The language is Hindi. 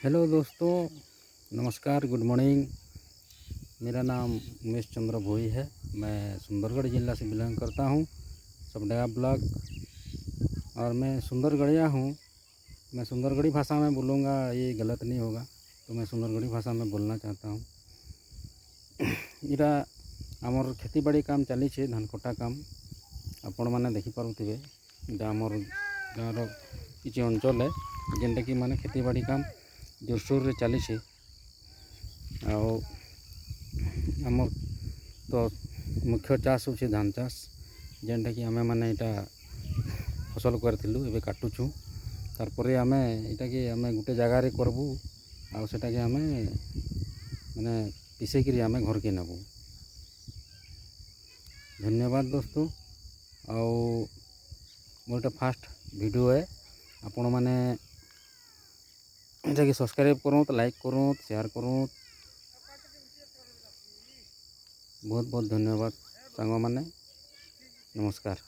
हेलो दोस्तों, नमस्कार, गुड मॉर्निंग। मेरा नाम उमेश चंद्र भोई है। मैं सुंदरगढ़ ज़िला से बिलोंग करता हूँ, सबडगा ब्लॉक। और मैं सुंदरगढ़िया हूँ। मैं सुंदरगढ़ी भाषा में बोलूँगा, ये गलत नहीं होगा, तो मैं सुंदरगढ़ी भाषा में बोलना चाहता हूँ। इरा आमर खेती बाड़ी काम चली धान कटा काम आपण मैंने देखिपे। इटा आमर गाँव किसी अंचल है जेनटा कि माने खेती बाड़ी काम जोरसोर चली। आमर तो मुख्य चाष हो धान चाष, जेनटा कि आमे माने इटा फसल करथिलु एबे काटुछु। तारपरे आमे इटा कि आमे गुटे जगह रे करबू आ सेटा कि आमे माने पिसे करी आमे घर के नबू। धन्यवाद दोस्तों। आउ मोर फास्ट वीडियो है, आपण माने इटा कि सब्सक्राइब करूँ, लाइक करूँ, शेयर करूँ। बहुत बहुत धन्यवाद सांग माने। नमस्कार।